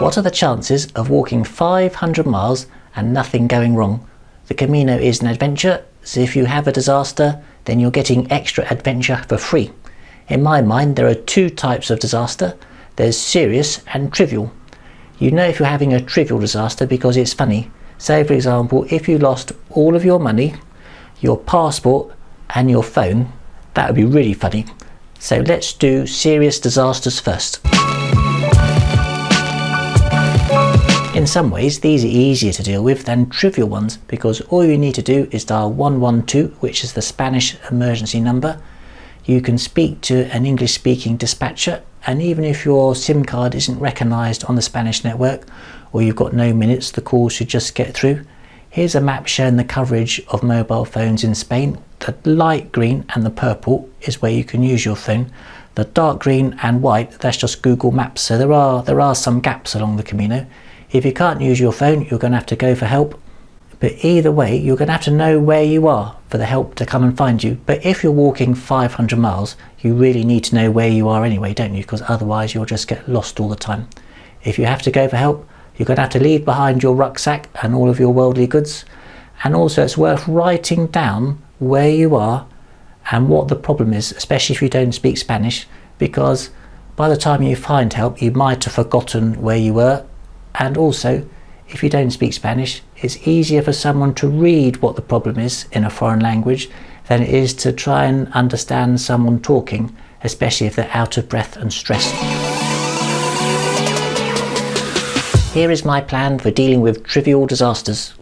What are the chances of walking 500 miles and nothing going wrong? The Camino is an adventure, so if you have a disaster, then you're getting extra adventure for free. In my mind, there are two types of disaster. There's serious and trivial. You know if you're having a trivial disaster because it's funny. Say, for example, if you lost all of your money, your passport and your phone, that would be really funny. So let's do serious disasters first. In some ways, these are easier to deal with than trivial ones because all you need to do is dial 112, which is the Spanish emergency number. You can speak to an English-speaking dispatcher, and even if your SIM card isn't recognised on the Spanish network or you've got no minutes, the call should just get through. Here's a map showing the coverage of mobile phones in Spain. The light green and the purple is where you can use your phone. The dark green and white, that's just Google Maps. So there are some gaps along the Camino. If you can't use your phone, you're going to have to go for help. But either way, you're going to have to know where you are for the help to come and find you. But if you're walking 500 miles, you really need to know where you are anyway, don't you? Because otherwise you'll just get lost all the time. If you have to go for help, you're going to have to leave behind your rucksack and all of your worldly goods. And also it's worth writing down where you are and what the problem is, especially if you don't speak Spanish, because by the time you find help, you might have forgotten where you were. And also, if you don't speak Spanish, it's easier for someone to read what the problem is in a foreign language than it is to try and understand someone talking, especially if they're out of breath and stressed. Here is my plan for dealing with trivial disasters.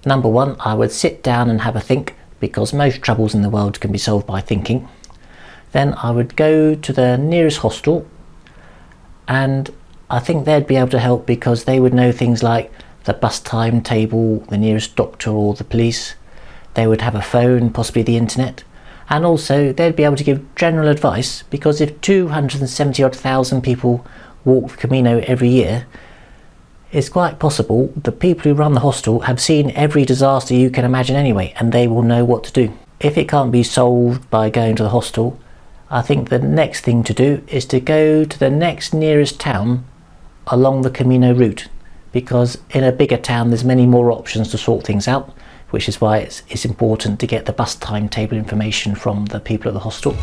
Number one, I would sit down and have a think, because most troubles in the world can be solved by thinking. Then I would go to the nearest hostel, and I think they'd be able to help because they would know things like the bus timetable, the nearest doctor or the police. They would have a phone, possibly the internet, and also they'd be able to give general advice, because if 270,000 people walk the Camino every year, it's quite possible the people who run the hostel have seen every disaster you can imagine anyway, and they will know what to do. If it can't be solved by going to the hostel, I think the next thing to do is to go to the next nearest town along the Camino route, because in a bigger town there's many more options to sort things out, which is why it's important to get the bus timetable information from the people at the hostel.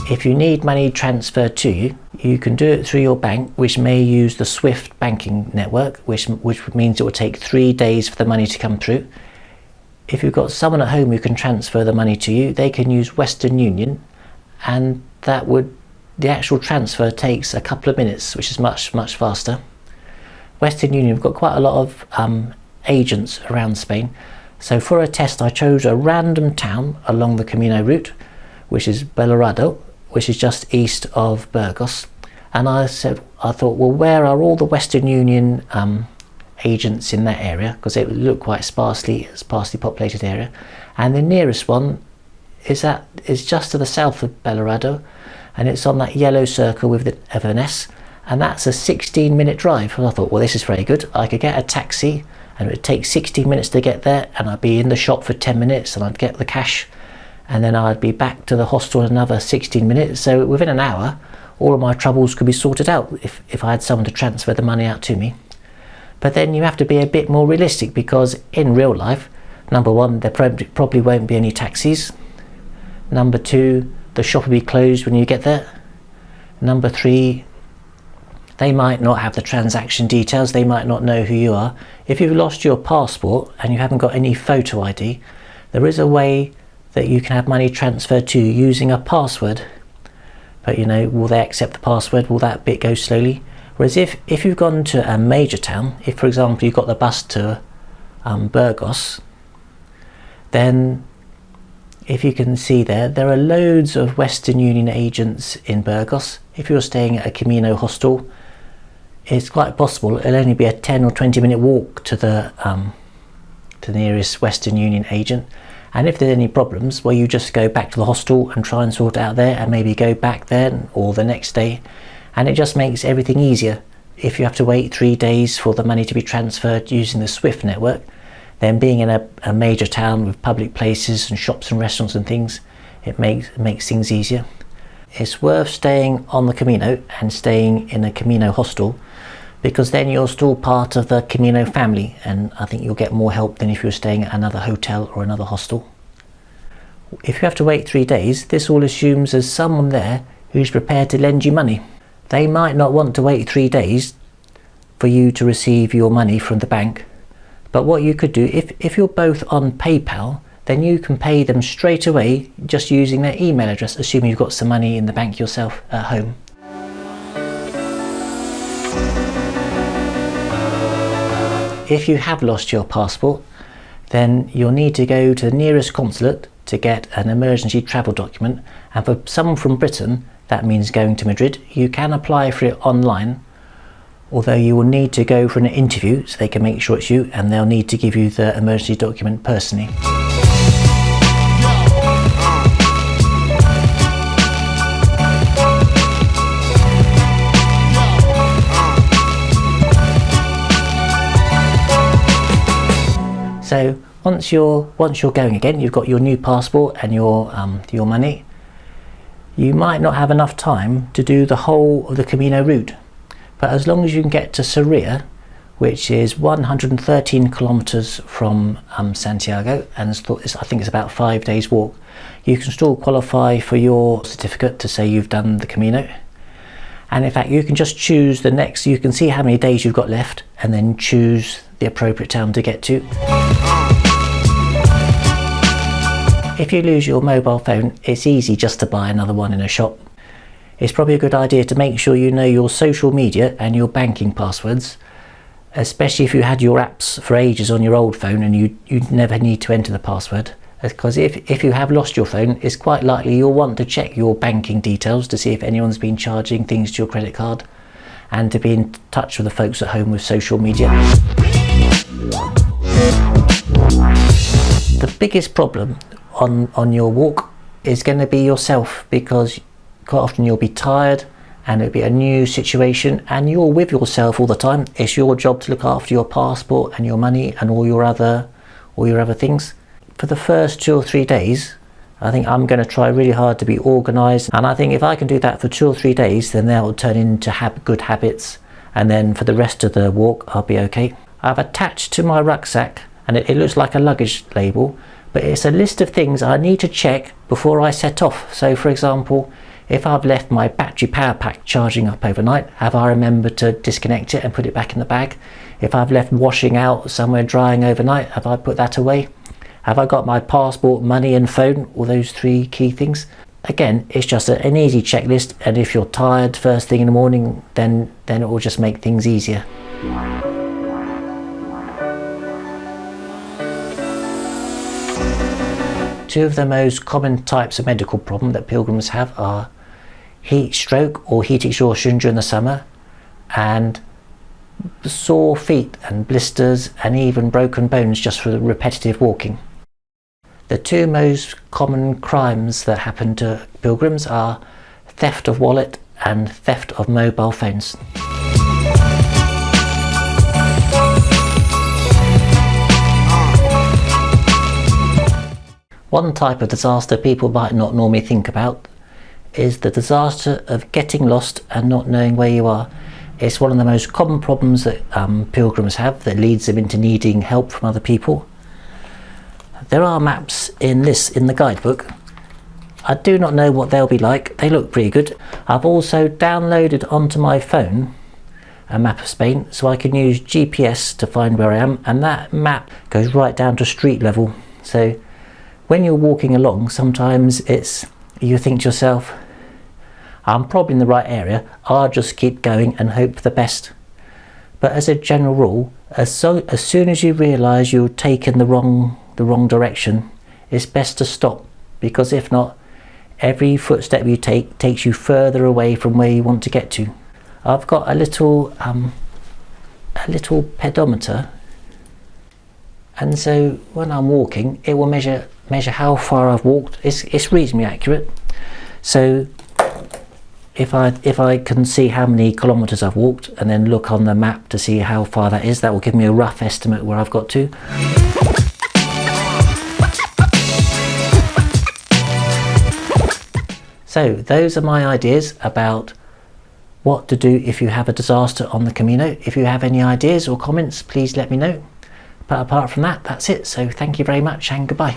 If you need money transferred to you, you can do it through your bank, which may use the SWIFT banking network, which means it will take 3 days for the money to come through. If you've got someone at home who can transfer the money to you, they can use Western Union, and the actual transfer takes a couple of minutes, which is much faster. Western Union have got quite a lot of agents around Spain. So for a test, I chose a random town along the Camino route, which is Belorado, which is just east of Burgos. And I thought, well, where are all the Western Union agents in that area? Because it would look quite sparsely populated area. And the nearest one is just to the south of Belorado, and it's on that yellow circle with an S, and that's a 16-minute drive. And I thought, well, this is very good. I could get a taxi, and it would take 16 minutes to get there, and I'd be in the shop for 10 minutes, and I'd get the cash, and then I'd be back to the hostel in another 16 minutes. So within an hour, all of my troubles could be sorted out if I had someone to transfer the money out to me. But then you have to be a bit more realistic, because in real life, number one, there probably won't be any taxis. Number two, the shop will be closed when you get there. Number three, they might not have the transaction details, they might not know who you are. If you've lost your passport and you haven't got any photo ID, there is a way that you can have money transferred to you using a password. But will they accept the password? Will that bit go slowly? Whereas if you've gone to a major town, if for example you've got the bus to Burgos, then if you can see there are loads of Western Union agents in Burgos. If you're staying at a Camino hostel, it's quite possible it'll only be a 10 or 20 minute walk to the nearest Western Union agent. And if there's any problems, well, you just go back to the hostel and try and sort it out there, and maybe go back then or the next day. And it just makes everything easier. If you have to wait 3 days for the money to be transferred using the SWIFT network, then being in a major town with public places and shops and restaurants and things, it makes things easier. it's worth staying on the Camino and staying in a Camino hostel, because then you're still part of the Camino family, and I think you'll get more help than if you're staying at another hotel or another hostel. If you have to wait 3 days, this all assumes there's someone there who's prepared to lend you money. They might not want to wait 3 days for you to receive your money from the bank, but what you could do, if you're both on PayPal, then you can pay them straight away just using their email address, assuming you've got some money in the bank yourself at home. If you have lost your passport, then you'll need to go to the nearest consulate to get an emergency travel document, and for someone from Britain that means going to Madrid. You can apply for it online, although you will need to go for an interview so they can make sure it's you, and they'll need to give you the emergency document personally. So once you're going again, you've got your new passport and your money, you might not have enough time to do the whole of the Camino route. But as long as you can get to Sarria, which is 113 kilometers from Santiago, and I think it's about 5 days walk, you can still qualify for your certificate to say you've done the Camino. And in fact, you can just choose the next, you can see how many days you've got left and then choose the appropriate town to get to. If you lose your mobile phone, it's easy just to buy another one in a shop. It's probably a good idea to make sure you know your social media and your banking passwords, especially if you had your apps for ages on your old phone and you never need to enter the password. Because if you have lost your phone, it's quite likely you'll want to check your banking details to see if anyone's been charging things to your credit card, and to be in touch with the folks at home with social media. The biggest problem on your walk is going to be yourself, because quite often you'll be tired and it'll be a new situation and you're with yourself all the time. It's your job to look after your passport and your money and all your other things. For the first 2 or 3 days, I think I'm going to try really hard to be organised, and I think if I can do that for 2 or 3 days, then that will turn into good habits, and then for the rest of the walk I'll be okay. I've attached to my rucksack, and it looks like a luggage label, but it's a list of things I need to check before I set off. So for example, if I've left my battery power pack charging up overnight, have I remembered to disconnect it and put it back in the bag? If I've left washing out somewhere drying overnight, have I put that away? Have I got my passport, money and phone? All those 3 key things. Again, it's just an easy checklist, and if you're tired first thing in the morning, then it will just make things easier. Two of the most common types of medical problem that pilgrims have are heat stroke or heat exhaustion during the summer, and sore feet and blisters, and even broken bones just for the repetitive walking. The 2 most common crimes that happen to pilgrims are theft of wallet and theft of mobile phones. One type of disaster people might not normally think about is the disaster of getting lost and not knowing where you are. It's one of the most common problems that pilgrims have that leads them into needing help from other people. There are maps in the guidebook. I do not know what they'll be like. They look pretty good. I've also downloaded onto my phone a map of Spain, so I can use GPS to find where I am, and that map goes right down to street level. So when you're walking along, sometimes you think to yourself, I'm probably in the right area, I'll just keep going and hope for the best. But as a general rule, as soon as you realise you're taking the wrong direction, it's best to stop, because if not, every footstep you take takes you further away from where you want to get to. I've got a little pedometer, and so when I'm walking, it will measure how far I've walked. It's reasonably accurate. So if I can see how many kilometers I've walked and then look on the map to see how far that is, that will give me a rough estimate where I've got to. So those are my ideas about what to do if you have a disaster on the Camino. If you have any ideas or comments, please let me know. But apart from that, that's it. So thank you very much and goodbye.